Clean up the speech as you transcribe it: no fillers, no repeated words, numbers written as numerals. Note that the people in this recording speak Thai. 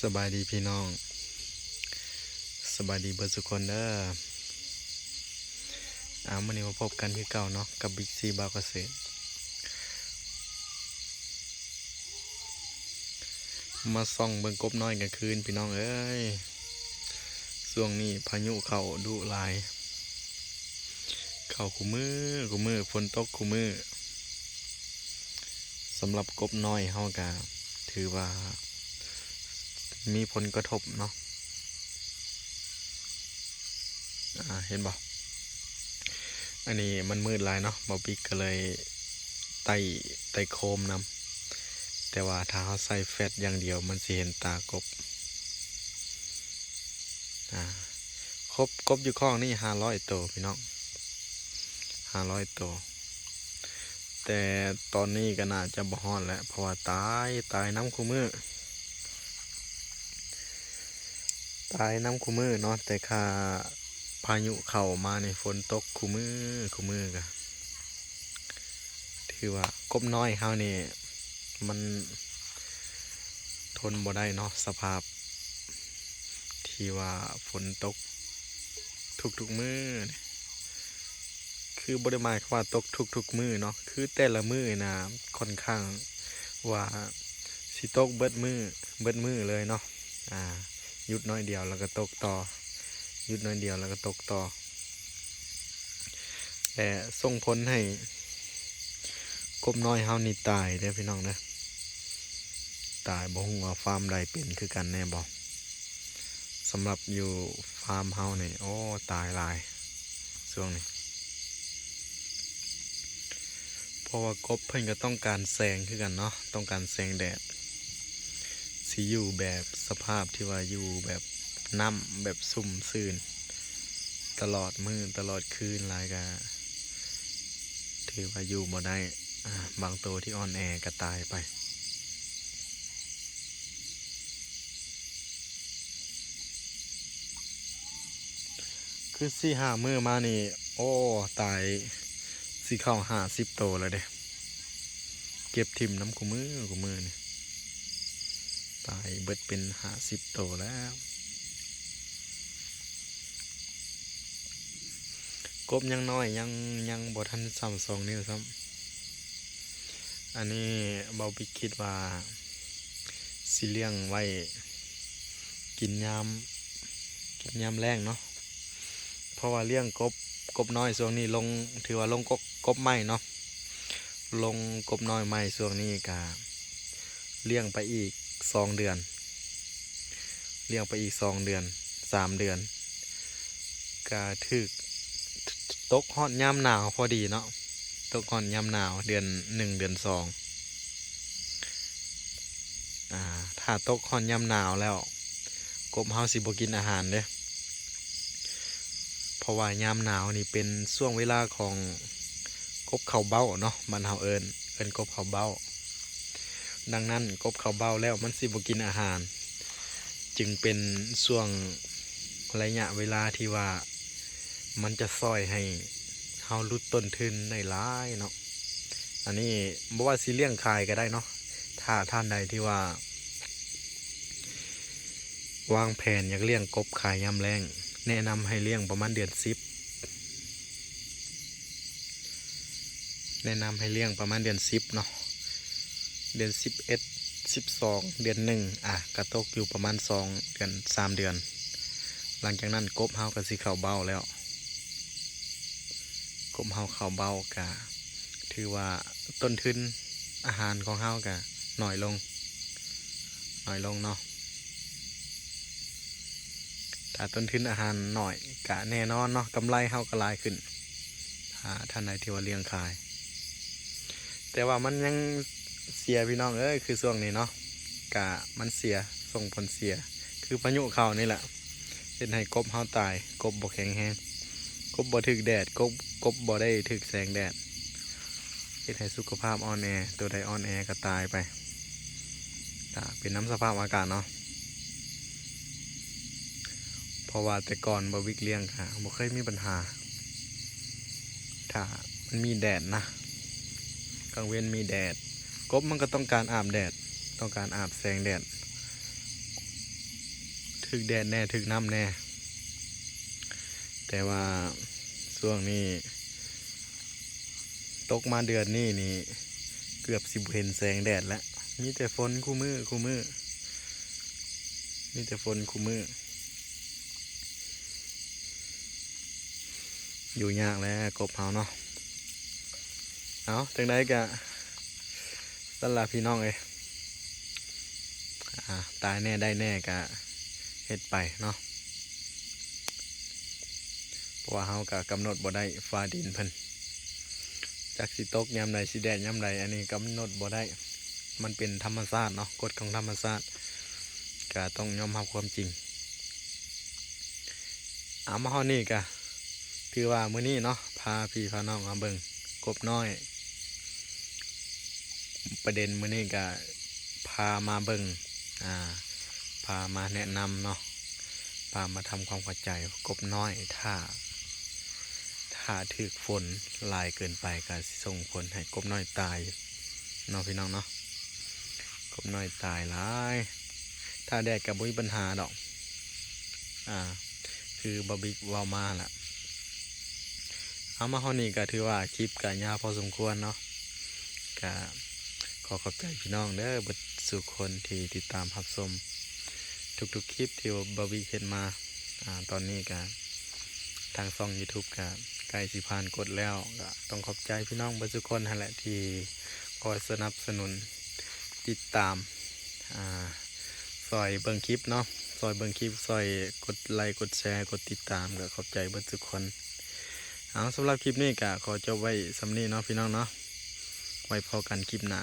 สบายดีพี่น้องสบายดีเบิร์ดทุกคนเด้อวันนี้มาพบกันที่เก่าเนาะกับบิ๊กซีบาวเกษตรมาส่องเบิ่งกบน้อยกันคืนพี่น้องเอ้ยช่วงนี้พายุเข้าดุหลายเข้าคู่มือฝนตกคู่มือสำหรับกบน้อยเฮากะถือว่ามีผลกระทบเนาะเห็นบ่อันนี้มันมืดหลายเนาะบอบิ๊กก็เลยไต่โคมนำแต่ว่าถ้าเขาใส่แฟตอย่างเดียวมันสิเห็นตากบกบอยู่ข้องนี่500 ตัวพี่น้อง500 ตัวแต่ตอนนี้ก็น่าจะบ่ฮอดแล้วเพราะว่าตายน้ำคู่มือเนาะแต่ค่าพายุเข้ามาในฝนตกคู่มือก็ถือว่ากบน้อยเฮานี่มันทนบ่ได้เนาะสภาพที่ว่าฝนตกทุกมื้อคือบ่ได้หมายความว่าตกทุกมื้อเนาะคือแต่ละมื้อนะค่อนข้างว่าสิตกเบิดมื้อเลยเนาะหยุดน้อยเดียวแล้วก็ตกต่อหยุดน้อยเดียวแล้วก็ตกต่อแต่ส่งผลให้กบน้อยเฮานี่ตายเด้อพี่น้องนะตายบ่ฮู้ว่าฟาร์มใดเป็นคือกันแน่บ่สำหรับอยู่ฟาร์มเฮานี่โอ้ตายหลายช่วงนี้เพราะว่ากบเพิ่นก็ต้องการแสงคือกันเนาะต้องการแสงแดดสิอยู่แบบสภาพที่ว่าอยู่แบบน้ำแบบซุ่มซื่นตลอดมื้อตลอดคืนหลายก็ถือว่าอยู่บ่ได้บางตัวที่อ่อนแอก็ตายไปคือ4-5 มื้อมานี่โอ้ตายสิเข้า50 ตัวแล้วเด้เก็บทิ่มน้ำคู่มือนี่ตายเบิดเป็น50 ตัวแล้วกบยังน้อยยังบ่ทัน2 นิ้วซ้ำอันนี้เบาบิ๊กคิดว่าสิเลี้ยงไว้กินยามแรงเนาะเพราะว่าเลี้ยงกบน้อยช่วงนี้ถือว่าลงกบใหม่เนาะลงกบน้อยใหม่ช่วงนี้ก็เลี้ยงไปอีก2 เดือน3 เดือนก็ถึกตกฮอดยามหนาวพอดีเนาะตกฮอดยามหนาวเดือน1เดือน2ถ้าตกฮอดยามหนาวแล้วกบเฮาสิบ่กินอาหารเด้เพราะว่ายามหนาวนี่เป็นช่วงเวลาของกบเข้าเบ้าเนาะมันเฮาเอิ้นกบเข้าเบ้าดังนั้นกบเข้าเบ้าแล้วมันสิบ่กินอาหารจึงเป็นช่วงระยะเวลาที่ว่ามันจะซอยให้เฮาลดต้นทุนได้หลายเนาะอันนี้บ่ว่าสิเลี้ยงขายก็ได้เนาะถ้าท่านใดที่ว่าวางแผนอยากเลี้ยงกบขายยามแล้งแนะนำให้เลี้ยงประมาณเดือน10เดือน10เนาะเดือน11 12เดือน1กระตกอยู่ประมาณ2 เดือน3 เดือนหลังจากนั้นกบเฮาก็สิเข้าเบ้าแล้วกบเฮาเข้าเบ้าก็ถือว่าต้นทุนอาหารของเฮาก็น้อยลงเนาะถ้าต้นทุนอาหารหน่อยก็แน่นอนเนาะกำไรเฮาก็หลายขึ้นท่านใดที่ว่าเลี้ยงขายแต่ว่ามันยังเสียพี่น้องคือช่วงนี้เนาะกะมันเสียส่งผลเสียคือพายุเข้านี่แหละเฮ็ดให้กบเฮาตายกบบ่แข็งแรงกบบ่ถึกแดดกบบ่ได้ถึกแสงแดดเฮ็ดให้สุขภาพอ่อนแอตัวใดอ่อนแอก็ตายไปเป็นน้ำสภาพอากาศเนาะเพราะว่าแต่ก่อนบ่วิกเลี้ยงค่ะบ่เคยมีปัญหาถ้ามันมีแดดนะกลางเว้นมีแดดกบมันก็ต้องการอาบแดดต้องการอาบแสงแดด ถึกแดดแน่ถึกน้ำแน่แต่ว่าช่วงนี้ตกมาเดือนนี้นี่เกือบสิบเห็นแสงแดดแล้วมีแต่ฝนคู่มือมีแต่ฝนคู่มืออยู่ยากแล้วกบเฮาเนาะเอาจังไดกะสำหรับพี่น้องเอ้ยตายแน่ได้แน่กะเฮ็ดไปเนาะเพราะว่าเฮากะกำหนดบ่ได้ฟ้าดินเพิ่นจักสิตกยามใดสิแดดยามใดอันนี้กำหนดบ่ได้มันเป็นธรรมชาติเนาะกฎของธรรมชาติกะต้องยอมรับความจริงมาฮอดนี่กะคือว่ามื้อนี้เนาะพาพี่พาน้องมาเบิ่งกบน้อยประเด็นมื้อนี้กะพามาเบิ่งพามาแนะนำเนาะพามาทำความเข้าใจกบน้อยถ้าถึกฝนหลายเกินไปก็ส่งผลให้กบน้อยตายเนาะพี่น้องเนาะกบน้อยตายหลายถ้าแดดกับบุ้ยปัญหาดอกคือบะบิกวาวมาล่ะเอามาฮอนี่ก็ถือว่าคลิปก็ยาวพอสมควรเนาะก็ขอขอบใจพี่น้องเด้อเบิดสู่คนที่ติดตามรับชมทุกๆคลิปที่บะบิกเห็นมาตอนนี้ก็ทางช่อง YouTube ก็ใกล้สิผ่านกดแล้วก็ต้องขอบใจพี่น้องเบิดสู่คนนั่นแหละที่คอยสนับสนุนติดตามซอยเบิ่งคลิปเนาะซอยเบิ่งคลิปซอยกดไลค์กดแชร์กดติดตามก็ขอบใจเบิดทุกคนเอาสำหรับคลิปนี้ก็ขอจบไว้สำนี้เนาะพี่น้องเนาะไว้พอกันคลิปหน้า